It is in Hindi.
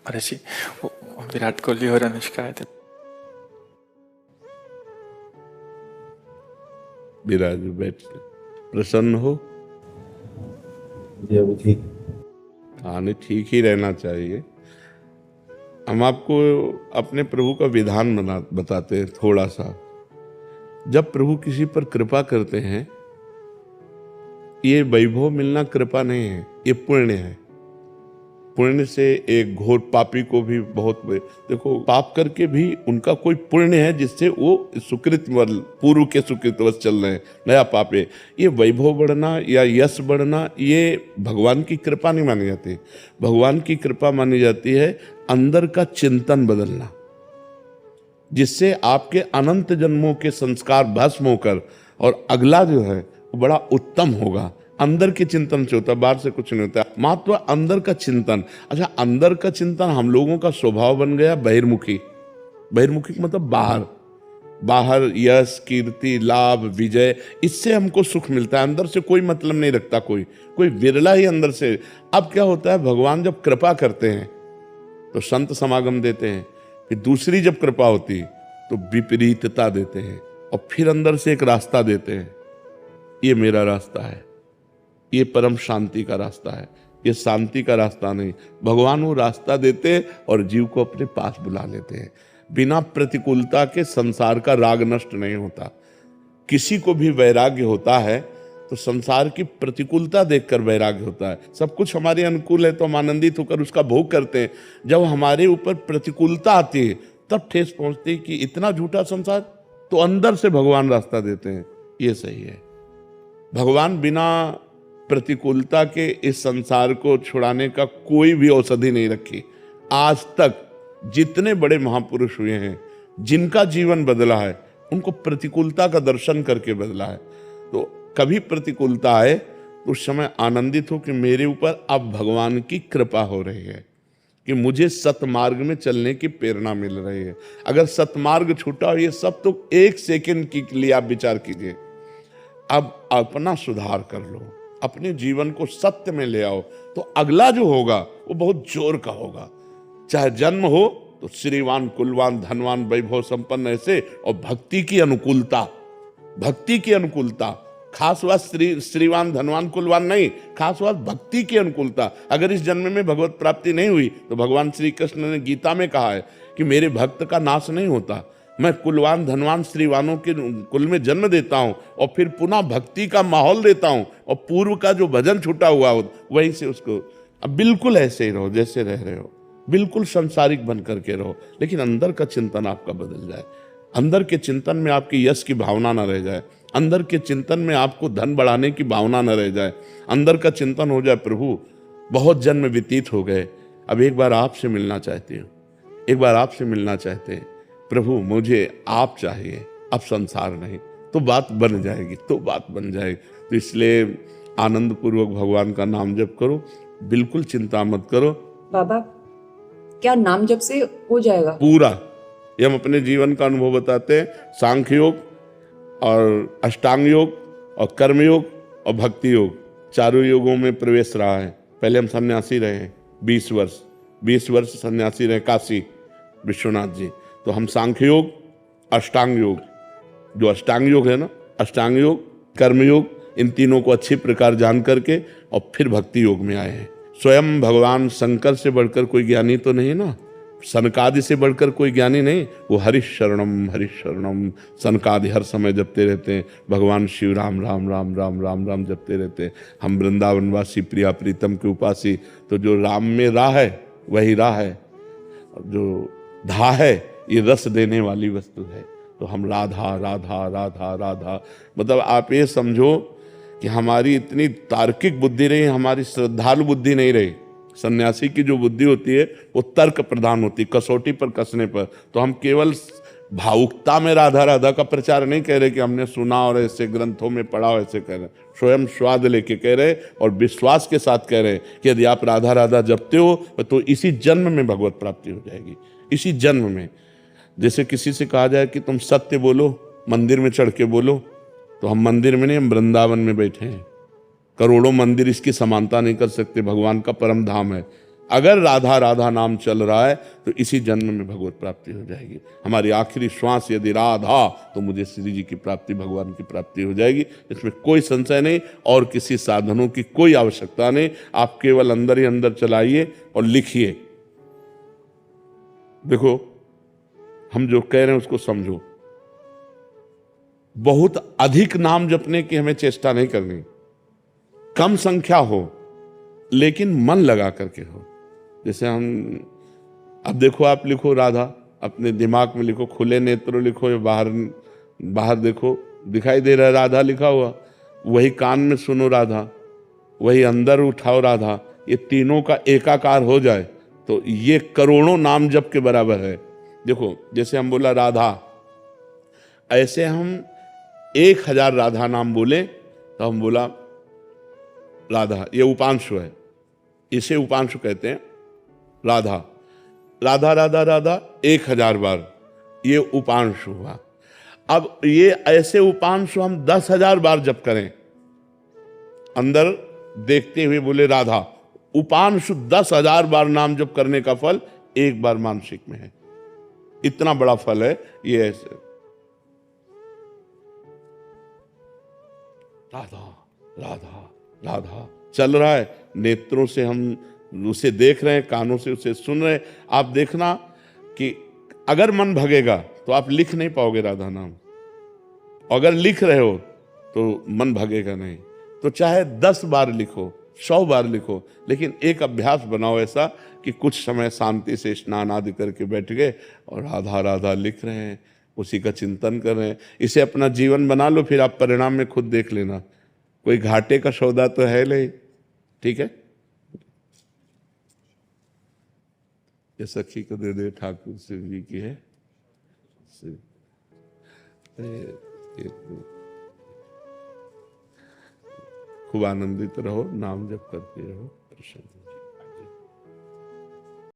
महर्षि, वो विराट कोहली और अनुष्का आए थे। विराज बैठ प्रसन्न हो। जी अभी ठीक। हाँ, नहीं ठीक ही रहना चाहिए। हम आपको अपने प्रभु का विधान बताते हैं थोड़ा सा। जब प्रभु किसी पर कृपा करते हैं, ये वैभव मिलना कृपा नहीं है, ये पुण्य है। पुण्य से एक घोर पापी को भी बहुत देखो, पाप करके भी उनका कोई पुण्य है जिससे वो सुकृत पूर्व के सुकृतवश चल रहे हैं, नया पाप है। ये वैभव बढ़ना या यश बढ़ना ये भगवान की कृपा नहीं मानी जाती। भगवान की कृपा मानी जाती है अंदर का चिंतन बदलना, जिससे आपके अनंत जन्मों के संस्कार भस्म होकर और अगला जो है वो बड़ा उत्तम होगा। अंदर के चिंतन से होता है, बाहर से कुछ नहीं होता। मात्र अंदर का चिंतन। अच्छा, अंदर का चिंतन हम लोगों का स्वभाव बन गया बहिर्मुखी। बहिर्मुखी मतलब बाहर, बाहर यश कीर्ति लाभ विजय, इससे हमको सुख मिलता है। अंदर से कोई मतलब नहीं रखता कोई विरला ही अंदर से। अब क्या होता है, भगवान जब कृपा करते हैं तो संत समागम देते हैं, फिर दूसरी जब कृपा होती तो विपरीतता देते हैं, और फिर अंदर से एक रास्ता देते हैं। ये मेरा रास्ता है, ये परम शांति का रास्ता है, ये शांति का रास्ता नहीं। भगवान वो रास्ता देते हैं और जीव को अपने पास बुला लेते हैं। बिना प्रतिकूलता के संसार का राग नष्ट नहीं होता। किसी को भी वैराग्य होता है तो संसार की प्रतिकूलता देखकर वैराग्य होता है। सब कुछ हमारे अनुकूल है तो हम आनंदित होकर उसका भोग करते हैं। जब हमारे ऊपर प्रतिकूलता आती है तब ठेस पहुंचती है कि इतना झूठा संसार, तो अंदर से भगवान रास्ता देते हैं। ये सही है। भगवान बिना प्रतिकूलता के इस संसार को छुड़ाने का कोई भी औषधि नहीं रखी। आज तक जितने बड़े महापुरुष हुए हैं, जिनका जीवन बदला है, उनको प्रतिकूलता का दर्शन करके बदला है। तो कभी प्रतिकूलता आए तो उस समय आनंदित हो कि मेरे ऊपर अब भगवान की कृपा हो रही है, कि मुझे सतमार्ग में चलने की प्रेरणा मिल रही है। अगर सतमार्ग छूटा हो, ये सब तो एक सेकंड के लिए आप विचार कीजिए। अब अपना सुधार कर लो, अपने जीवन को सत्य में ले आओ, तो अगला जो होगा वो बहुत जोर का होगा। चाहे जन्म हो तो श्रीवान कुलवान धनवान वैभव संपन्न ऐसे, और भक्ति की अनुकूलता, भक्ति की अनुकूलता। खास बात श्रीवान धनवान कुलवान नहीं, खास बात भक्ति की अनुकूलता। अगर इस जन्म में भगवत प्राप्ति नहीं हुई तो भगवान श्री कृष्ण ने गीता में कहा है कि मेरे भक्त का नाश नहीं होता। मैं कुलवान धनवान श्रीवानों के कुल में जन्म देता हूं और फिर पुनः भक्ति का माहौल देता हूं, और पूर्व का जो भजन छूटा हुआ हो वहीं से उसको। अब बिल्कुल ऐसे ही रहो जैसे रह रहे हो, बिल्कुल संसारिक बन करके रहो, लेकिन अंदर का चिंतन आपका बदल जाए। अंदर के चिंतन में आपकी यश की भावना न रह जाए, अंदर के चिंतन में आपको धन बढ़ाने की भावना न रह जाए। अंदर का चिंतन हो जाए, प्रभु बहुत जन्म व्यतीत हो गए, अब एक बार आपसे मिलना चाहती हूँ, एक बार आपसे मिलना चाहते हैं प्रभु, मुझे आप चाहिए, अब संसार नहीं। तो बात बन जाएगी, तो बात बन जाएगी। तो इसलिए आनंद पूर्वक भगवान का नाम जप करो, बिल्कुल चिंता मत करो। बाबा, क्या नाम जप से हो जाएगा पूरा? ये हम अपने जीवन का अनुभव बताते हैं। सांख्य योग और अष्टांग योग और कर्म योग और भक्ति योग, चारों योगों में प्रवेश रहा है। पहले हम सन्यासी रहे हैं 20 वर्ष सन्यासी रहे काशी विश्वनाथ जी। तो हम सांख्य योग, अष्टांग योग, जो अष्टांग योग है ना, अष्टांग योग, कर्म योग, इन तीनों को अच्छी प्रकार जान करके और फिर भक्ति योग में आए हैं। स्वयं भगवान शंकर से बढ़कर कोई ज्ञानी तो नहीं ना, सनकादि से बढ़कर कोई ज्ञानी नहीं। वो हरिश शरणम सनकादि हर समय जपते रहते हैं। भगवान शिव राम राम राम राम राम राम जपते रहते हैं। हम वृंदावनवासी प्रिया प्रीतम के उपासी, तो जो राम में राह है वही राह है, जो धा है ये रस देने वाली वस्तु है। तो हम राधा राधा राधा राधा, मतलब आप ये समझो कि हमारी इतनी तार्किक बुद्धि नहीं, हमारी श्रद्धालु बुद्धि नहीं रही। सन्यासी की जो बुद्धि होती है वो तर्क प्रधान होती, कसौटी पर कसने पर। तो हम केवल भावुकता में राधा राधा का प्रचार नहीं कह रहे कि हमने सुना और ऐसे ग्रंथों में पढ़ा और ऐसे कह रहे, स्वयं स्वाद लेके कह रहे और विश्वास के साथ कह रहे कि यदि आप राधा राधा जपते हो तो इसी जन्म में भगवत प्राप्ति हो जाएगी, इसी जन्म में। जैसे किसी से कहा जाए कि तुम सत्य बोलो, मंदिर में चढ़ के बोलो, तो हम मंदिर में नहीं, हम वृंदावन में बैठे हैं। करोड़ों मंदिर इसकी समानता नहीं कर सकते, भगवान का परम धाम है। अगर राधा राधा नाम चल रहा है तो इसी जन्म में भगवत प्राप्ति हो जाएगी। हमारी आखिरी श्वास यदि राधा, तो मुझे श्री जी की प्राप्ति, भगवान की प्राप्ति हो जाएगी। इसमें कोई संशय नहीं और किसी साधनों की कोई आवश्यकता नहीं। आप केवल अंदर ही अंदर चलाइए और लिखिए। देखो, हम जो कह रहे हैं उसको समझो। बहुत अधिक नाम जपने की हमें चेष्टा नहीं करनी, कम संख्या हो लेकिन मन लगा करके हो। जैसे हम, अब देखो, आप लिखो राधा, अपने दिमाग में लिखो, खुले नेत्रों लिखो या बाहर बाहर देखो, दिखाई दे रहा है राधा लिखा हुआ। वही कान में सुनो राधा, वही अंदर उठाओ राधा। ये तीनों का एकाकार हो जाए तो ये करोड़ों नाम जप के बराबर है। देखो, जैसे हम बोला राधा, ऐसे हम 1000 राधा नाम बोले तो हम बोला राधा, ये उपांशु है, इसे उपांशु कहते हैं। राधा राधा राधा राधा 1000 बार, ये उपांशु हुआ। अब ये ऐसे उपांशु हम 10,000 बार जप करें, अंदर देखते हुए बोले राधा, उपांशु 10,000 बार नाम जप करने का फल एक बार मानसिक में है। इतना बड़ा फल है ये। ऐसे राधा राधा राधा चल रहा है, नेत्रों से हम उसे देख रहे हैं, कानों से उसे सुन रहे हैं। आप देखना कि अगर मन भगेगा तो आप लिख नहीं पाओगे राधा नाम, अगर लिख रहे हो तो मन भगेगा नहीं। तो चाहे 10 बार लिखो, 100 बार लिखो, लेकिन एक अभ्यास बनाओ ऐसा कि कुछ समय शांति से स्नान आदि करके बैठ गए और राधा राधा लिख रहे हैं, उसी का चिंतन कर रहे हैं। इसे अपना जीवन बना लो, फिर आप परिणाम में खुद देख लेना। कोई घाटे का सौदा तो है नहीं, ठीक है। ये सखी को दे दे, ठाकुर शिव जी की है। खूब आनंदित रहो, नाम जप करते रहो, प्रसन्न।